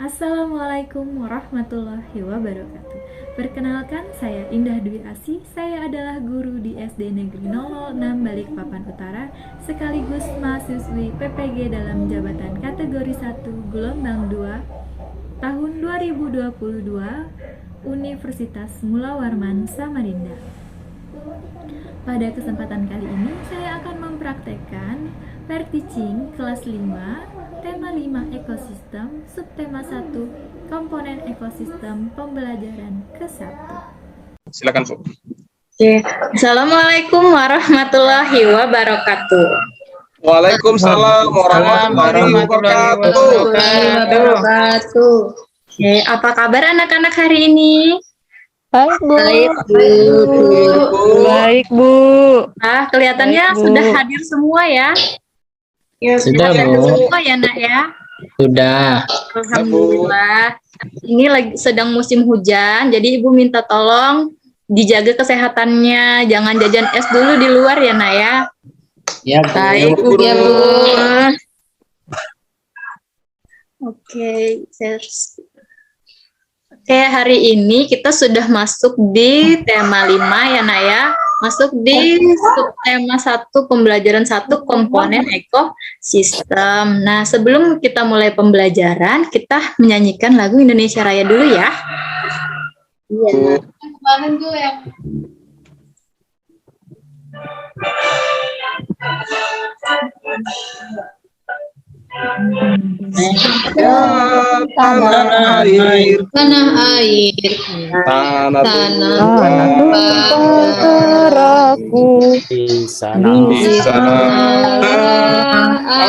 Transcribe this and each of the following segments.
Assalamualaikum warahmatullahi wabarakatuh. Perkenalkan, saya Indah Dwi Asih. Saya adalah guru di SD Negeri 006 Balikpapan Utara, sekaligus mahasiswi PPG dalam jabatan kategori 1 gelombang 2 tahun 2022 Universitas Mula Warman Samarinda. Pada kesempatan kali ini saya akan mempraktekkan pair teaching kelas 5, tema 5 ekosistem, subtema 1 komponen ekosistem pembelajaran ke-1. Silakan, Bu. Oke. Assalamualaikum warahmatullahi wabarakatuh. Waalaikumsalam warahmatullahi wabarakatuh. Oke, apa kabar anak-anak hari ini? Baik, Bu. Baik, Bu. Kelihatannya Baik, Bu. sudah hadir semua ya? Ya, Sudah, hadir Bu. semua ya, Nak ya? Sudah. Alhamdulillah. Ini lagi sedang musim hujan, jadi Ibu minta tolong dijaga kesehatannya, jangan jajan es dulu di luar ya, Nak ya? Ya, Bu. Baik, Bu. Ya, Bu. Oke, hari ini kita sudah masuk di tema 5 ya, Nak ya. Masuk di subtema 1 pembelajaran 1 komponen ekosistem. Nah, sebelum kita mulai pembelajaran, kita menyanyikan lagu Indonesia Raya dulu ya. Iya. Kemarin tuh yang Ya, tanah air, tanah Tumpahku di sana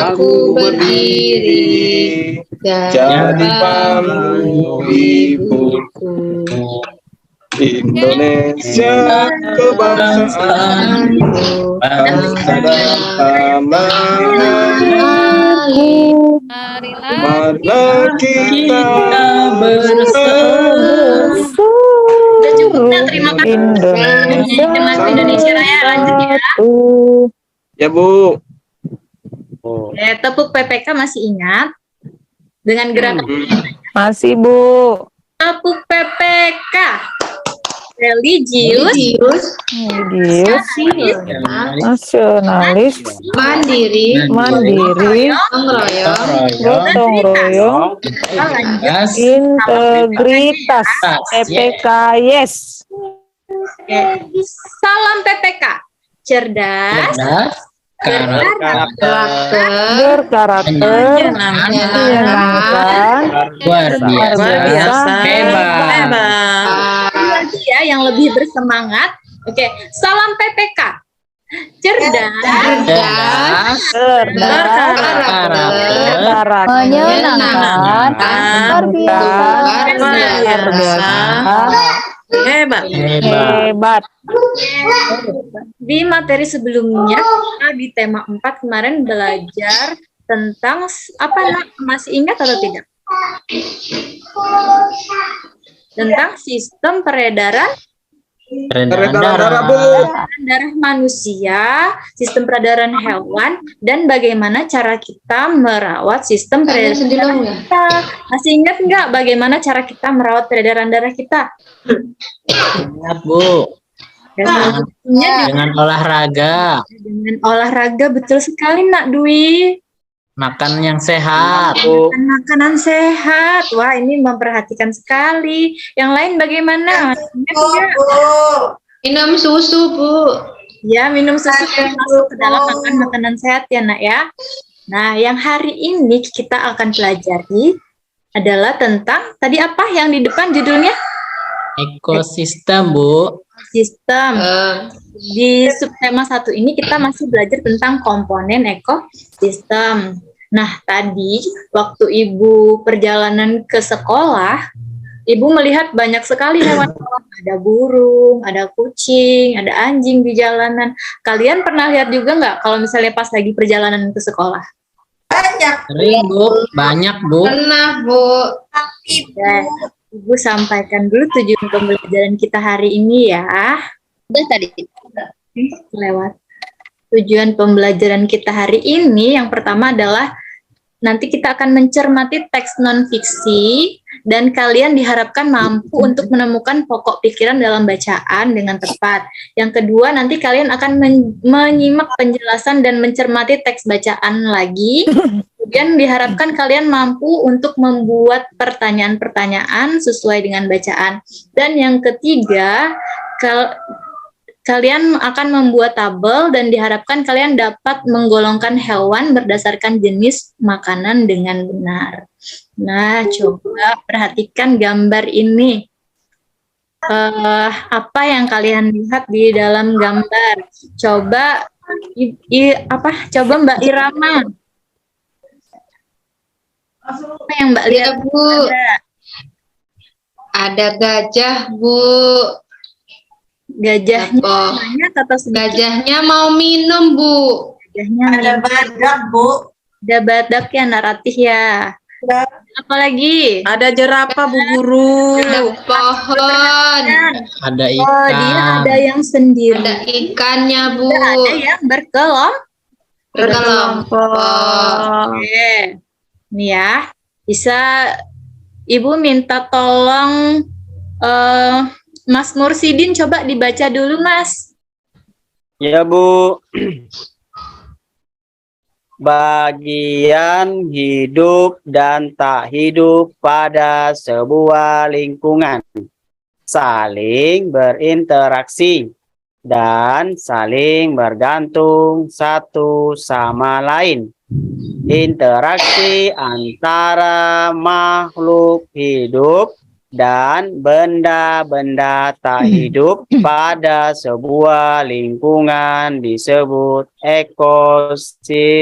aku berdiri, jadi pampu ibuku. Indonesia kebangsaan, bangsa dan tanah. Marilah kita bersatu. Udah cukup, nah, terima kasih. Indonesia Raya, lanjut ya. Ya, Bu. Tepuk PPK masih ingat? Dengan gerakan Masih, Bu. tepuk PPK. Religius, Nasionalis, mandiri, gotong royong, integritas, PPKS. Salam PPK. Cerdas, berkarakter, menyenangkan, luar biasa, hebat. Lagi ya yang lebih bersemangat. Oke, salam PPK. Cerdas, berkarakter, menyenangkan, luar biasa, hebat. Di materi sebelumnya kita di tema 4 kemarin belajar tentang apa, Nak? Masih ingat atau tidak? Tentang sistem peredaran Darah, Bu. darah manusia, sistem peredaran hewan, dan bagaimana cara kita merawat sistem peredaran darah kita. Masih ingat nggak bagaimana cara kita merawat peredaran darah kita? Ingat, Bu. Dengan olahraga, Dengan olahraga, betul sekali, Nak Dwi. makan yang sehat. Makan makanan sehat. Wah, ini memperhatikan sekali. Yang lain bagaimana? Ingat nggak? Minum susu, Bu. Ya, minum susu masuk ke dalam makan makanan sehat ya, Nak ya. Nah, yang hari ini kita akan pelajari adalah tentang tadi apa yang di depan judulnya? Ekosistem, Bu. Sistem. Di subtema 1 ini kita masih belajar tentang komponen ekosistem. Nah, tadi waktu Ibu perjalanan ke sekolah, Ibu melihat banyak sekali hewan-hewan. Ada burung, ada kucing, ada anjing di jalanan. Kalian pernah lihat juga nggak kalau misalnya pas lagi perjalanan ke sekolah? Sering, Bu. Banyak, Bu. Pernah, Bu. Ya, Ibu sampaikan dulu tujuan pembelajaran kita hari ini ya. Udah tadi. Lewat. Tujuan pembelajaran kita hari ini yang pertama adalah nanti kita akan mencermati teks non-fiksi dan kalian diharapkan mampu untuk menemukan pokok pikiran dalam bacaan dengan tepat. Yang kedua, nanti kalian akan menyimak penjelasan dan mencermati teks bacaan lagi. Kemudian diharapkan kalian mampu untuk membuat pertanyaan-pertanyaan sesuai dengan bacaan. Dan yang ketiga, kalian akan membuat tabel dan diharapkan kalian dapat menggolongkan hewan berdasarkan jenis makanan dengan benar. Nah, coba perhatikan gambar ini. Apa yang kalian lihat di dalam gambar? Coba, coba Mbak Irama. Apa yang Mbak lihat? Ya, Bu. Ada gajah, Bu. Gajahnya Apa? banyak atau sedikit? Gajahnya mau minum, Bu. Gajahnya Ada minum. badak, Bu. Ada badak ya, naratif ya. Apalagi? Ada jerapah, Bu Guru. Ada pohon. Ada Oh, dia ikan. ada yang sendiri. Ada ikannya, Bu. Ada yang Berkelompok. Oke. Nih ya, bisa Ibu minta tolong Mas Mursidin coba dibaca dulu, Mas. Ya, Bu. Bagian hidup dan tak hidup pada sebuah lingkungan saling berinteraksi dan saling bergantung satu sama lain. Interaksi antara makhluk hidup dan benda-benda tak hidup pada sebuah lingkungan disebut ekosistem.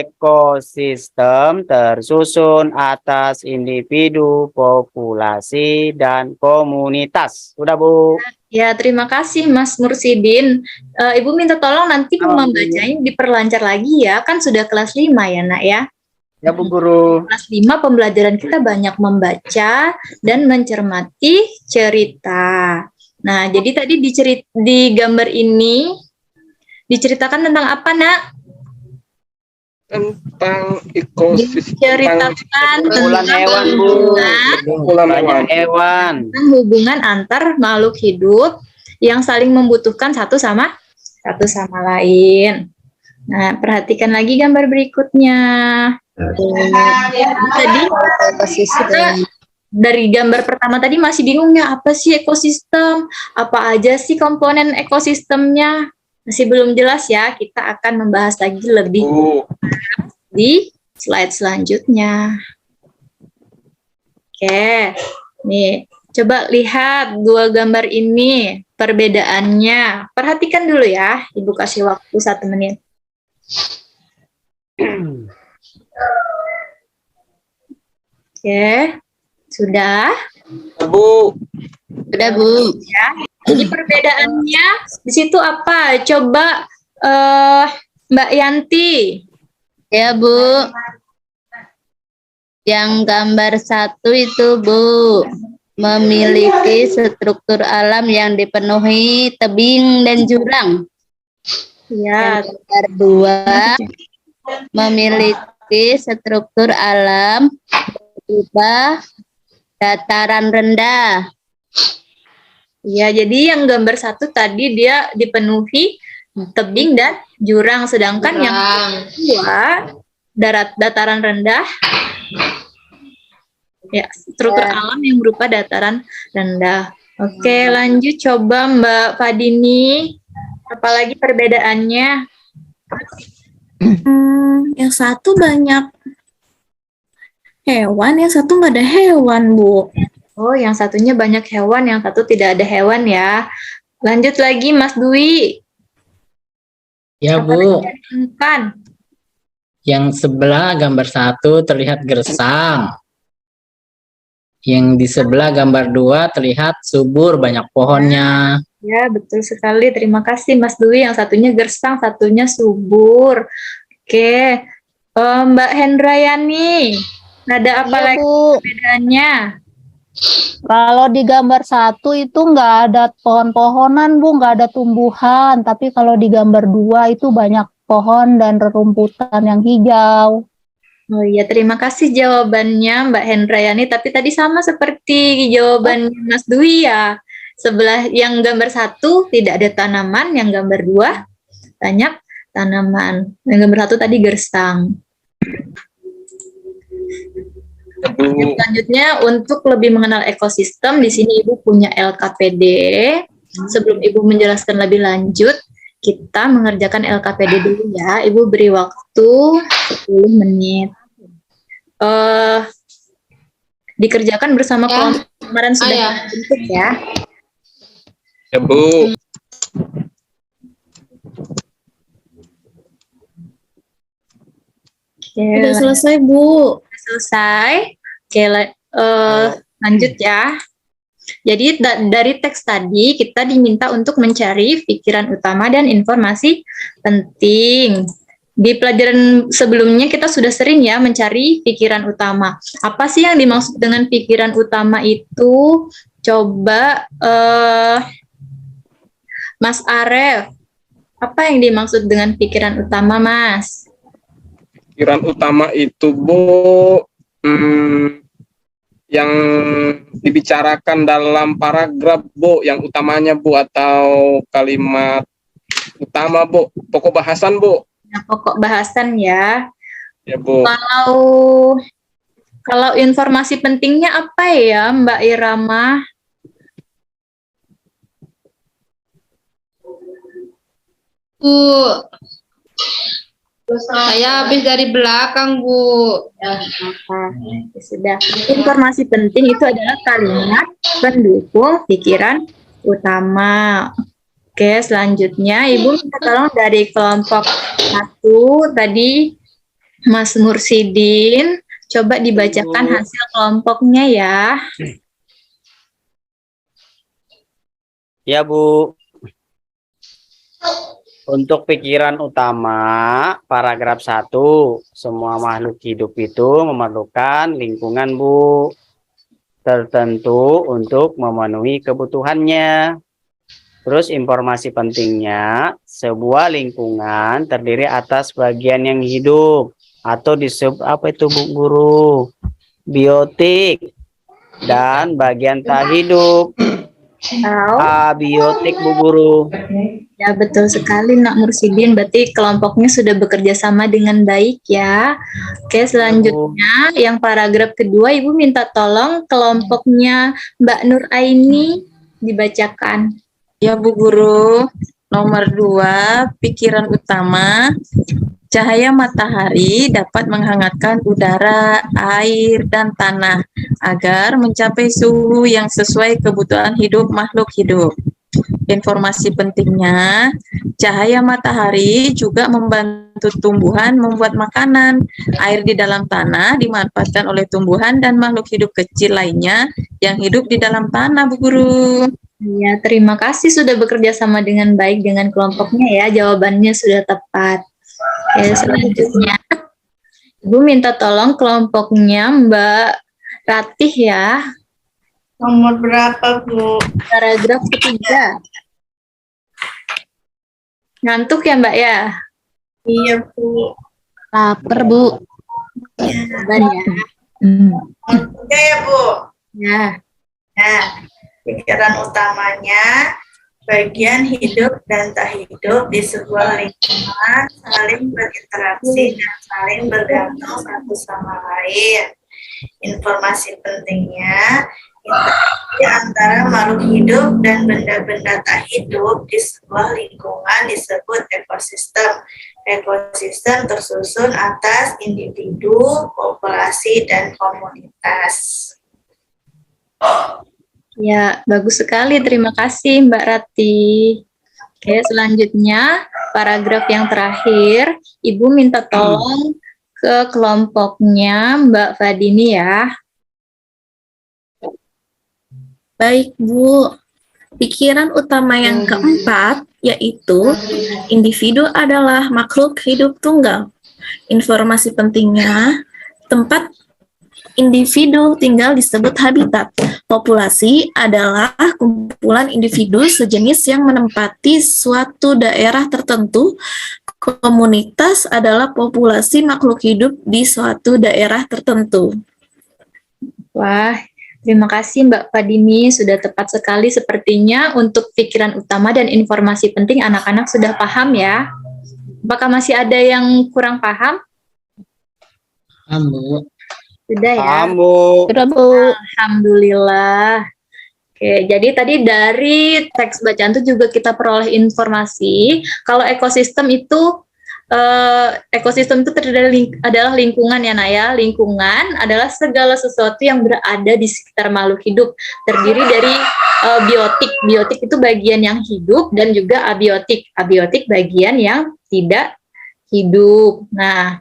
Ekosistem tersusun atas individu, populasi, dan komunitas. Udah, Bu. Ya, terima kasih Mas Mursidin. Ibu minta tolong nanti membacanya diperlancar lagi ya, kan sudah kelas 5 ya, Nak ya. Ya, Bu Guru. Kelas 5 pembelajaran kita banyak membaca dan mencermati cerita. Nah, jadi tadi di gambar ini diceritakan tentang apa, Nak? Tentang ekosistem. Diceritakan Kumpulan tentang hewan, Bu. Kumpulan hewan. Hewan. hubungan antar makhluk hidup yang saling membutuhkan satu sama lain. Nah, perhatikan lagi gambar berikutnya. Tadi kita dari gambar pertama tadi masih bingung ya, apa sih ekosistem? Apa aja sih komponen ekosistemnya? Masih belum jelas ya, kita akan membahas lagi lebih di slide selanjutnya. Oke, nih coba lihat dua gambar ini, perbedaannya. Perhatikan dulu ya, Ibu kasih waktu 1 menit. Oke, sudah. Bu. Udah, Bu. Ya. Jadi perbedaannya di situ apa? Coba Mbak Yanti. Ya, Bu. Yang gambar 1 itu, Bu, memiliki struktur alam yang dipenuhi tebing dan jurang. Ya, Yang gambar 2 memiliki struktur alam berupa dataran rendah. ya. Jadi yang gambar 1 tadi dia dipenuhi tebing dan jurang, sedangkan yang kedua dataran rendah. Ya, struktur alam yang berupa dataran rendah. Oke, lanjut coba Mbak Fadini. Apalagi perbedaannya? Yang satu banyak hewan, yang satu nggak ada hewan, Bu. Oh, yang satunya banyak hewan, yang satu tidak ada hewan ya. Lanjut lagi Mas Dwi. Ya, Bu. Kan? Yang sebelah gambar 1 terlihat gersang. Yang di sebelah gambar 2 terlihat subur, banyak pohonnya. Ya, betul sekali. Terima kasih Mas Dwi. Yang satunya gersang, satunya subur. Oke. Mbak Hendrayani, ada apa Iya, lagi Bu. perbedaannya? Kalau di gambar 1 itu nggak ada pohon-pohonan, Bu, nggak ada tumbuhan. Tapi kalau di gambar 2 itu banyak pohon dan rerumputan yang hijau. Oh iya, terima kasih jawabannya Mbak Hendrayani. Tapi tadi sama seperti jawabannya Mas Dwi ya. Sebelah yang gambar 1 tidak ada tanaman, yang gambar 2 banyak tanaman. Yang gambar 1 tadi gersang. Bu. Selanjutnya untuk lebih mengenal ekosistem, di sini Ibu punya LKPD. Sebelum Ibu menjelaskan lebih lanjut, kita mengerjakan LKPD dulu ya. Ibu beri waktu 10 menit. Dikerjakan bersama kelompok kemarin sudah dibentuk ya. Ya, Bu. Oke, Udah selesai, Bu. selesai. Oke, lanjut ya. Jadi dari teks tadi kita diminta untuk mencari pikiran utama dan informasi penting. Di pelajaran sebelumnya kita sudah sering ya mencari pikiran utama. Apa sih yang dimaksud dengan pikiran utama itu? Coba Mas Aref, apa yang dimaksud dengan pikiran utama, Mas? Pikiran utama itu, Bu, yang dibicarakan dalam paragraf, Bu, yang utamanya, Bu, atau kalimat utama, Bu, pokok bahasan, Bu. Nah, pokok bahasan ya. Ya, Bu. Kalau informasi pentingnya apa ya, Mbak Irama? Bu, saya habis dari belakang, Bu. Sudah. Informasi penting itu adalah kalimat pendukung pikiran utama. Oke, selanjutnya Ibu minta tolong dari kelompok 1 tadi Mas Mursidin, coba dibacakan hasil kelompoknya ya. Ya, Bu. Untuk pikiran utama, paragraf 1, semua makhluk hidup itu memerlukan lingkungan, Bu, tertentu untuk memenuhi kebutuhannya. Terus informasi pentingnya, sebuah lingkungan terdiri atas bagian yang hidup atau disebut apa itu, Bu Guru? Biotik dan bagian tak hidup. Abiotik, Bu Guru. Ya, betul sekali Nak Mursidin, berarti kelompoknya sudah bekerja sama dengan baik ya. Oke, selanjutnya yang paragraf kedua Ibu minta tolong kelompoknya Mbak Nur Aini dibacakan. Ya, Bu Guru. Nomor 2, pikiran utama. Cahaya matahari dapat menghangatkan udara, air, dan tanah agar mencapai suhu yang sesuai kebutuhan hidup makhluk hidup. Informasi pentingnya, cahaya matahari juga membantu tumbuhan membuat makanan. Air di dalam tanah dimanfaatkan oleh tumbuhan dan makhluk hidup kecil lainnya yang hidup di dalam tanah, Bu Guru. Ya, terima kasih sudah bekerja sama dengan baik dengan kelompoknya ya. Jawabannya sudah tepat. Oke, selanjutnya Ibu minta tolong kelompoknya Mbak Ratih ya. Nomor berapa, Bu? Paragraf ketiga. Ngantuk ya Mbak ya? Iya, Bu. Lapar, Bu. Jawaban ya. Oke ya, Bu. Ya. Nah, pikiran utamanya bagian hidup dan tak hidup di sebuah lingkungan saling berinteraksi dan saling bergantung satu sama lain. Informasi pentingnya, interaksi antara makhluk hidup dan benda-benda tak hidup di sebuah lingkungan disebut ekosistem. Ekosistem tersusun atas individu, populasi, dan komunitas. Ya, bagus sekali. Terima kasih Mbak Rati. Oke, selanjutnya paragraf yang terakhir, Ibu minta tolong ke kelompoknya Mbak Fadini ya. Baik, Bu. Pikiran utama yang keempat yaitu individu adalah makhluk hidup tunggal. Informasi pentingnya, tempat individu tinggal disebut habitat. Populasi adalah kumpulan individu sejenis yang menempati suatu daerah tertentu Komunitas adalah populasi makhluk hidup di suatu daerah tertentu. Wah, terima kasih Mbak Fadini, sudah tepat sekali sepertinya untuk pikiran utama dan informasi penting anak-anak sudah paham ya. Apakah masih ada yang kurang paham? Paham, Bu. Sudah ya? Paham, Bu. Sudah, Bu. Alhamdulillah. Oke, jadi tadi dari teks bacaan itu juga kita peroleh informasi kalau ekosistem itu terdiri dari adalah lingkungan ya Naya. Lingkungan adalah segala sesuatu yang berada di sekitar makhluk hidup. Terdiri dari biotik. Biotik itu bagian yang hidup dan juga abiotik. Abiotik bagian yang tidak hidup. Nah,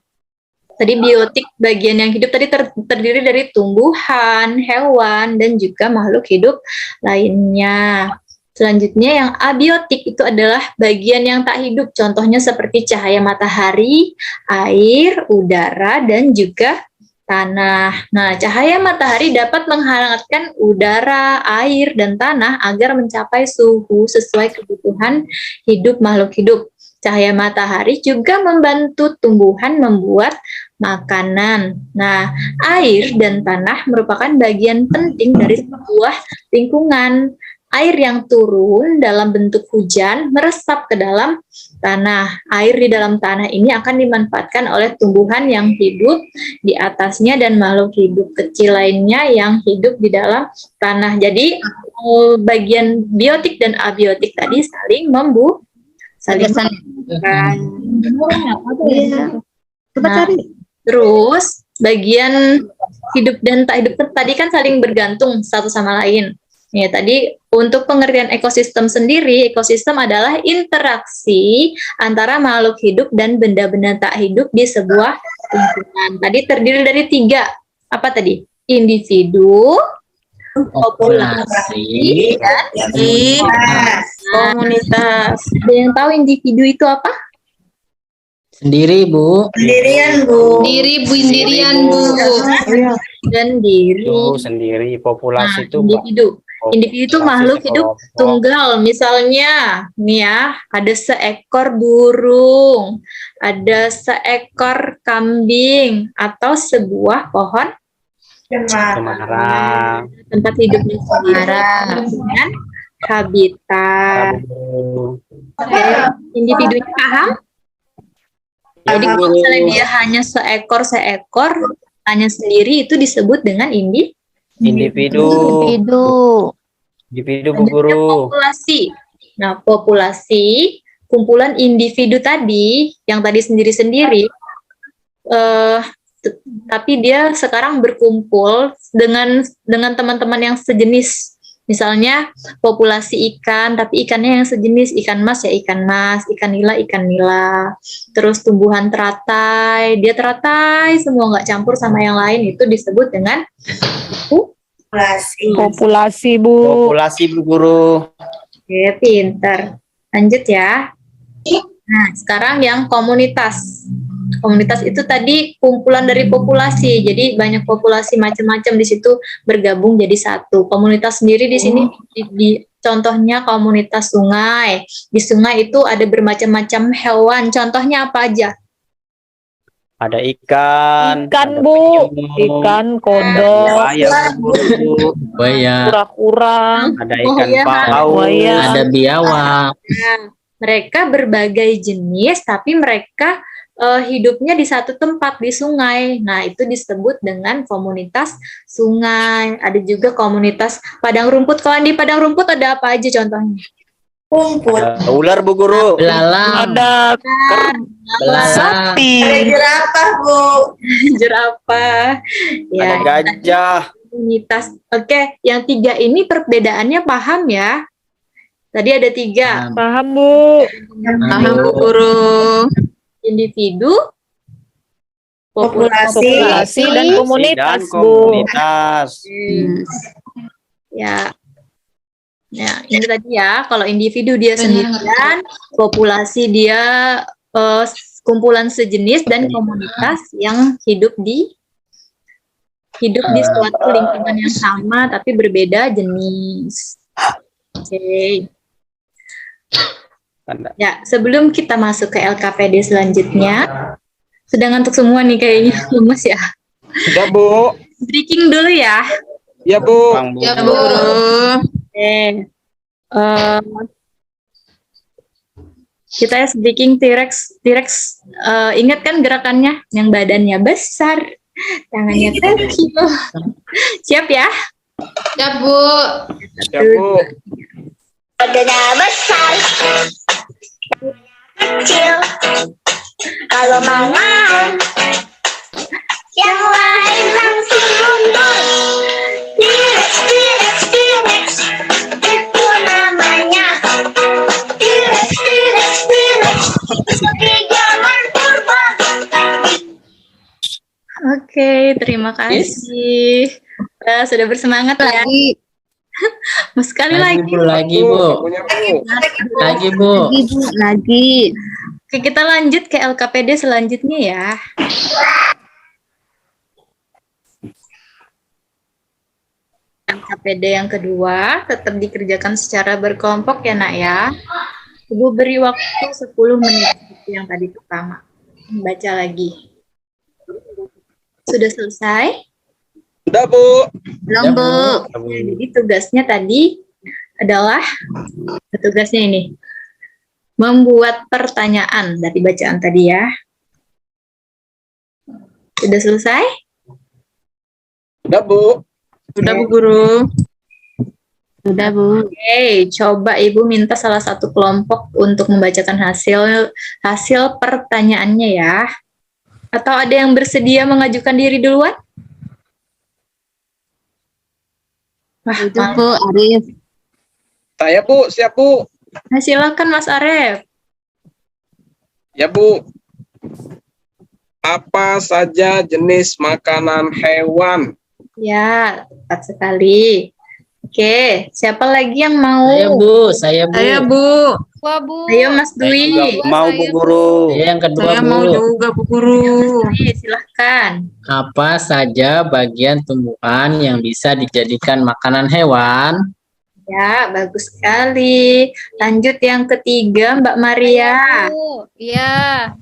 tadi biotik bagian yang hidup tadi terdiri dari tumbuhan, hewan, dan juga makhluk hidup lainnya. Selanjutnya yang abiotik itu adalah bagian yang tak hidup. Contohnya seperti cahaya matahari, air, udara, dan juga tanah. Nah, cahaya matahari dapat menghangatkan udara, air, dan tanah agar mencapai suhu sesuai kebutuhan hidup makhluk hidup. Cahaya matahari juga membantu tumbuhan membuat makanan. Nah, air dan tanah merupakan bagian penting dari sebuah lingkungan. Air yang turun dalam bentuk hujan meresap ke dalam tanah. Air di dalam tanah ini akan dimanfaatkan oleh tumbuhan yang hidup di atasnya dan makhluk hidup kecil lainnya yang hidup di dalam tanah. Jadi, bagian biotik dan abiotik tadi saling membukan. Nah, terus bagian hidup dan tak hidup tadi kan saling bergantung satu sama lain. Ya, tadi untuk pengertian ekosistem sendiri, ekosistem adalah interaksi antara makhluk hidup dan benda-benda tak hidup di sebuah lingkungan. Tadi terdiri dari 3. Apa tadi? Individu, populasi, dan Komunitas. Ada yang tahu individu itu apa? Sendiri, Bu. Sendirian, Bu. Sendirian, Bu. Dan diri. Itu sendiri. Populasi itu Individu. Individu itu populasi makhluk hidup sekelompok. tunggal. Misalnya, nih ya, ada seekor burung, ada seekor kambing, atau sebuah pohon Cemara. tempat hidupnya sendiri dengan habitat. Oke, individunya paham? Jadi kalau misalnya dia hanya seekor, hanya sendiri, itu disebut dengan Individu. Individu. Individu, Bu Guru. populasi. Nah, populasi, kumpulan individu tadi, yang tadi sendiri-sendiri, tapi dia sekarang berkumpul dengan teman-teman yang sejenis. Misalnya populasi ikan, tapi ikannya yang sejenis, ikan mas ya ikan mas, ikan nila. Terus tumbuhan teratai, dia teratai semua nggak campur sama yang lain, itu disebut dengan populasi. Populasi, Bu. Populasi, Bu Guru. Oke, pinter. Lanjut ya. Nah, sekarang yang komunitas. Komunitas itu tadi kumpulan dari populasi, jadi banyak populasi macam-macam di situ bergabung jadi satu. Komunitas sendiri di sini contohnya komunitas sungai. Di sungai itu ada bermacam-macam hewan. Contohnya apa aja? Ada ikan. Ikan, ada Bu. penyu, Ikan, kodok, buaya, Bu Guru. Buaya. kura-kura. Ada ikan Buaya. paus. Buaya. Ada biawak. Nah, mereka berbagai jenis, tapi mereka hidupnya di satu tempat di sungai. Nah, itu disebut dengan komunitas sungai. Ada juga komunitas padang rumput. Kalau di padang rumput ada apa aja contohnya? Rumput. Ada ular, Bu Guru. Belalang. Ada Belalang. sapi. Ada jerapah, Bu. Jerapah. Ada Ya, gajah. komunitas. Oke, yang 3 ini perbedaannya paham ya? Tadi ada 3. Paham, Bu. Paham, Bu Guru. Individu, Populasi dan komunitas, Dan Bu. komunitas. Ya. Ya, ini tadi ya, kalau individu dia sendirian, populasi dia kumpulan sejenis, dan komunitas yang hidup di suatu lingkungan yang sama tapi berbeda jenis. Oke. Tanda. Ya, sebelum kita masuk ke LKPD selanjutnya, sudah ngantuk semua nih kayaknya, lemes ya. Ya, Bu. Breaking dulu ya. Ya, Bu. Bang Bu. Ya, Bu Guru. Oke. Kita breaking T-Rex. T-Rex, ingat kan gerakannya? Yang badannya besar, tangannya kecil. Siap ya? Ya, Bu. Ya, Bu. Badannya besar, kecil. Kalau mangan, yang lain langsung mundur. T-Rex, T-Rex, T-Rex, itu namanya. T-Rex, T-Rex, T-Rex, seperti zaman purba. Oke, terima kasih. Sudah bersemangat ya. Sekali lagi. Lagi Bu. Lagunya, Bu. Lagi Bu. Lagi, Bu, lagi. Oke, kita lanjut ke LKPD selanjutnya ya. LKPD yang kedua tetap dikerjakan secara berkelompok ya nak ya. Ibu beri waktu 10 menit seperti yang tadi pertama. Baca lagi. Sudah selesai? Sudah, Bu. Belum, Ya, Bu. Ya, jadi tugasnya tadi adalah tugasnya ini. Membuat pertanyaan dari bacaan tadi ya. Sudah selesai? Sudah, Bu. Sudah, Bu Guru. Sudah, Bu. Oke, coba Ibu minta salah satu kelompok untuk membacakan hasil pertanyaannya ya. Atau ada yang bersedia mengajukan diri duluan? Wah, Itu, Bu, Arif. Saya, Bu. Siap, Bu. Nah, silakan Mas Aref. Ya, Bu. Apa saja jenis makanan hewan? Ya, tepat sekali. Oke, siapa lagi yang mau? Saya Bu, saya Bu. Saya, Bu. Wah, Bu. Ayo Mas Dwi. Mau Bu Guru. Saya yang kedua Saya mau Bu. juga, Bu Guru. Dwi, silahkan. Apa saja bagian tumbuhan yang bisa dijadikan makanan hewan? Ya, bagus sekali. Lanjut yang ketiga, Mbak Maria. Bu. Iya.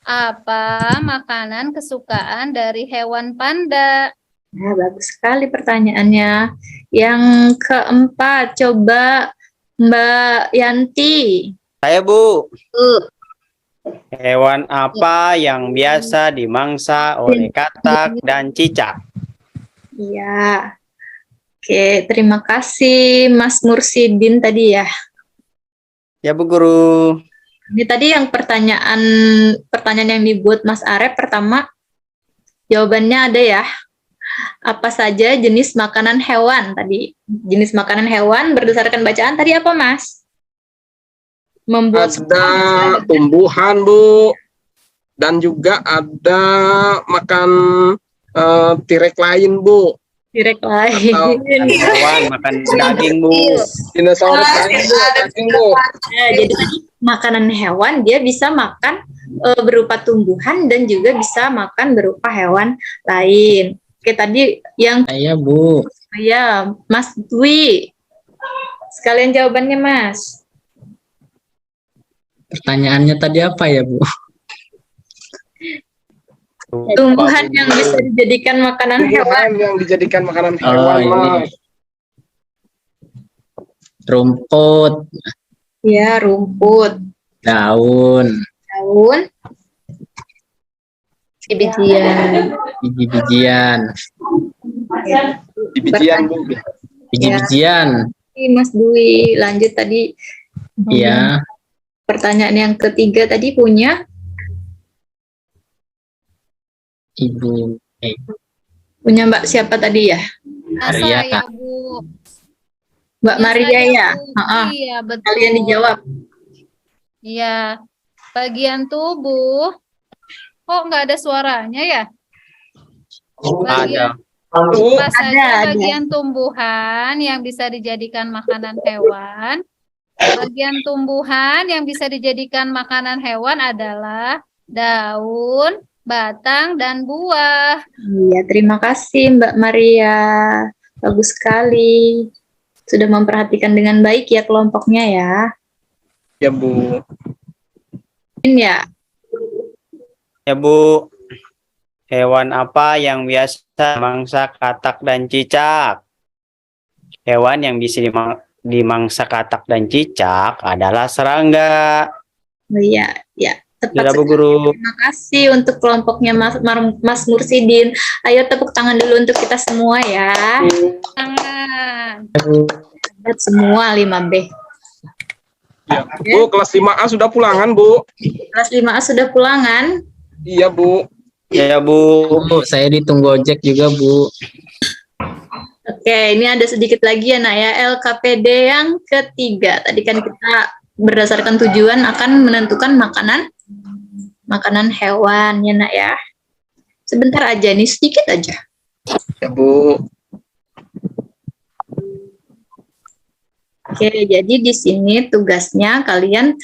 Apa makanan kesukaan dari hewan panda? Nah, bagus sekali pertanyaannya. Yang keempat, coba Mbak Yanti. Saya Bu. Hewan apa yang biasa dimangsa oleh katak dan cicak? Iya. Oke, terima kasih Mas Mursidin tadi ya. Ya Bu Guru. Ini tadi yang pertanyaan yang dibuat Mas Arep pertama, jawabannya ada ya. Apa saja jenis makanan hewan tadi? Jenis makanan hewan berdasarkan bacaan tadi apa, Mas? Membuat Ada tumbuhan, Bu. Dan juga ada makan T-Rex lain, Bu. direk lain. Hewan makan daging Bu. Dinosaurus lain, Bu. Daging, Bu. Nah, jadi tadi makanan hewan dia bisa makan berupa tumbuhan dan juga bisa makan berupa hewan lain. Oke, tadi yang Saya Bu. ya Mas Dwi. Sekalian jawabannya, Mas. Pertanyaannya tadi apa ya Bu? Tumbuhan yang bisa dijadikan makanan hewan. Tumbuhan yang dijadikan makanan Oh, hewan, ini. Mas. Rumput, Ya, rumput, daun, daun, Biji-bijian. biji-bijian, Biji-bijian, Bu. biji-bijian. Mas Dwi, lanjut tadi. Iya, Pertanyaan yang ketiga tadi punya Ibu. punya Mbak siapa tadi ya? Nah, Maria. saya, Bu. Mbak Iya, Maria saya, ya. Bu. Heeh. Iya, betul. Kalian dijawab. Iya. Bagian tubuh. Kok nggak ada suaranya ya? Ada. Bu, Apa saja ada. bagian tumbuhan yang bisa dijadikan makanan hewan? Bagian tumbuhan yang bisa dijadikan makanan hewan adalah daun, batang, dan buah. Iya, terima kasih Mbak Maria. Bagus sekali. Sudah memperhatikan dengan baik ya kelompoknya ya. Ya, Bu. Ya, Ya, Bu. Hewan apa yang biasa mangsa katak dan cicak? Hewan yang bisa dimangsa katak dan cicak adalah serangga. oh iya, ya. Tepat Sudah, Bu sekali. Guru. Terima kasih untuk kelompoknya Mas Mursidin. Ayo tepuk tangan dulu untuk kita semua ya. Tangan. Lihat semua 5B. Ya. Bu, kelas 5A sudah pulangan, Bu. Kelas 5A sudah pulangan. Iya, Bu. Ya, Bu. Bu, saya ditunggu ojek juga, Bu. Oke, ini ada sedikit lagi ya, Nak ya. LKPD yang ketiga. Tadi kan kita berdasarkan tujuan akan menentukan makanan hewan ya, Nak ya. Sebentar aja nih, sedikit aja. Ya, Bu. Oke, jadi di sini tugasnya kalian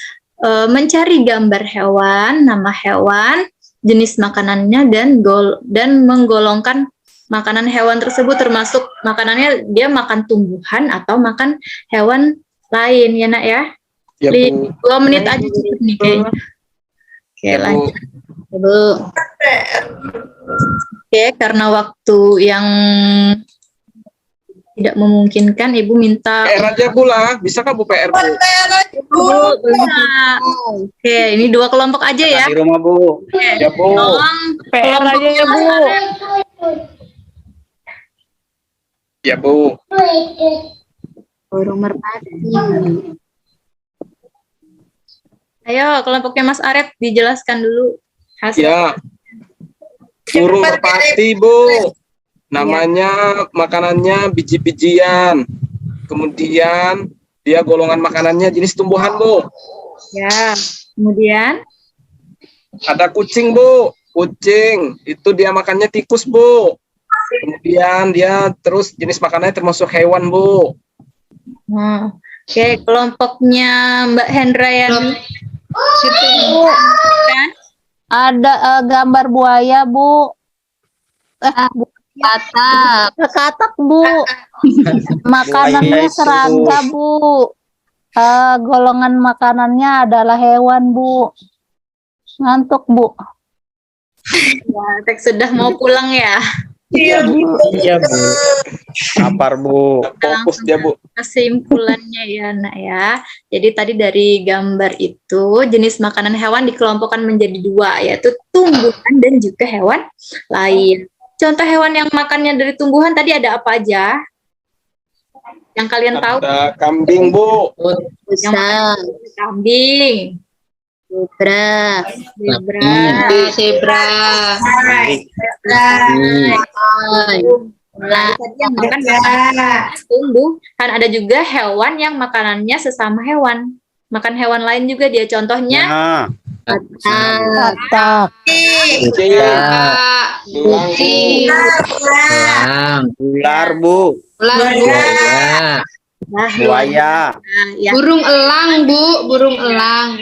mencari gambar hewan, nama hewan, jenis makanannya dan menggolongkan makanan hewan tersebut, termasuk makanannya dia makan tumbuhan atau makan hewan lain ya, Nak ya. Ya, Bu. 2 menit aja cukup nih kayaknya. Oke, Ya, Bu. lanjut Bu. Oke, karena waktu yang tidak memungkinkan, Ibu minta PR aja, Bu lah. Bisa kan, Bu, PR, Bu? bisa. Oke, ini 2 kelompok aja ya. Di rumah, Bu. Oke, Ya, Bu. tolong PR aja ya, Bu. Ya, Bu. burung merpati. Ayo, kelompoknya Mas Arep dijelaskan dulu hasil. Ya. Burung merpati, Bu. Namanya, makanannya biji-bijian. Kemudian, dia golongan makanannya jenis tumbuhan, Bu. Ya, kemudian Ada kucing, Bu. Kucing. Itu dia makannya tikus, Bu. Kemudian, dia terus jenis makanannya termasuk hewan, Bu. oke, kelompoknya Mbak Hendrayani. Situ, Bu. Kan? Ada gambar buaya, Bu. Katak. Katak, Bu. Makanannya Buaya itu. serangga, Bu. Golongan makanannya adalah hewan, Bu. Ngantuk, Bu. Ya, teks sudah mau pulang ya. Iya, Bu. Lapar, Bu. Fokus dia, Bu. Kesimpulannya ya, Nak ya. Jadi tadi dari gambar itu jenis makanan hewan dikelompokkan menjadi 2, yaitu tumbuhan dan juga hewan lain. Contoh hewan yang makannya dari tumbuhan tadi ada apa aja? Yang kalian tahu? Ada kambing, Bu. Yang makan kambing, Zebra. zebra, Zebra. Nah, tadi yang makan tumbuhan. Ada juga hewan yang makanannya sesama hewan. Makan hewan lain juga dia. Contohnya Nah, Katak. Kucing. Elang, ular, Bu. buaya, Buaya. ya, Burung elang, Bu. Burung elang.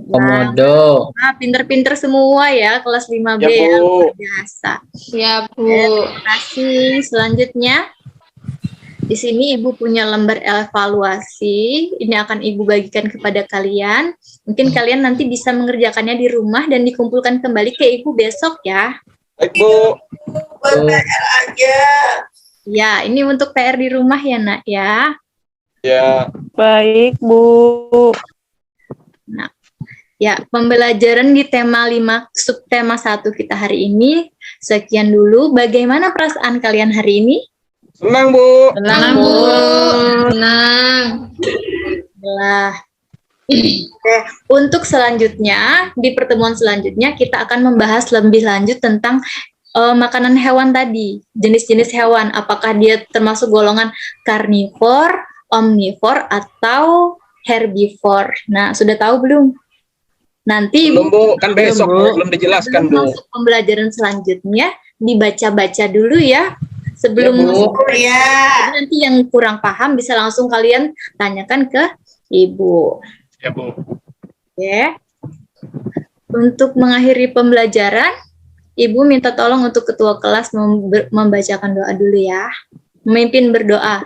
komodo, pinter-pinter semua ya, kelas 5B Ya, ya, Bu. luar biasa. Ya, Bu. Terima kasih. Selanjutnya, di sini Ibu punya lembar evaluasi. Ini akan Ibu bagikan kepada kalian. Mungkin kalian nanti bisa mengerjakannya di rumah dan dikumpulkan kembali ke Ibu besok ya. Baik, Bu. Ya, ini untuk PR di rumah ya, Nak ya. Ya. Baik, Bu. Ya, pembelajaran di tema 5 subtema 1 kita hari ini. Sekian dulu. Bagaimana perasaan kalian hari ini? Senang, Bu. Tenang, Bu. Tenang. Lah. Oke, untuk selanjutnya, di pertemuan selanjutnya kita akan membahas lebih lanjut tentang makanan hewan tadi, jenis-jenis hewan, apakah dia termasuk golongan karnivor, omnivor, atau herbivor. Nah, sudah tahu belum? Nanti Belum, Bu. Kan besok, Bu. belum dijelaskan, Bu. masuk pembelajaran selanjutnya, dibaca-baca dulu ya, sebelum Ya, Bu. masuk. Jadi nanti yang kurang paham bisa langsung kalian tanyakan ke Ibu. Ya, Bu. Oke. Untuk mengakhiri pembelajaran, Ibu minta tolong untuk ketua kelas membacakan doa dulu ya. Memimpin berdoa.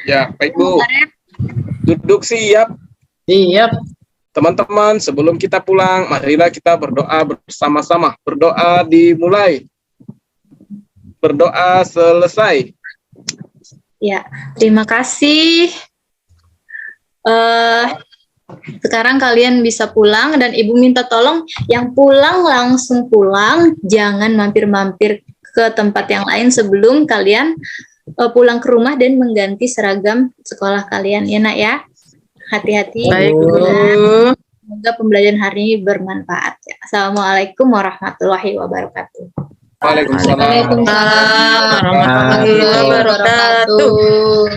Ya, baik, Bu. Duduk siap. Siap. Teman-teman, sebelum kita pulang, marilah kita berdoa bersama-sama. Berdoa dimulai. Berdoa selesai. Ya, terima kasih. Sekarang kalian bisa pulang dan Ibu minta tolong yang pulang langsung pulang, jangan mampir-mampir ke tempat yang lain sebelum kalian pulang ke rumah dan mengganti seragam sekolah kalian ya nak ya. Hati-hati. Baik, Bu. Semoga pembelajaran hari ini bermanfaat. Ya. Assalamualaikum warahmatullahi wabarakatuh. Waalaikumsalam. Waalaikumsalam warahmatullahi wabarakatuh.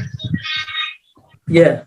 Ya.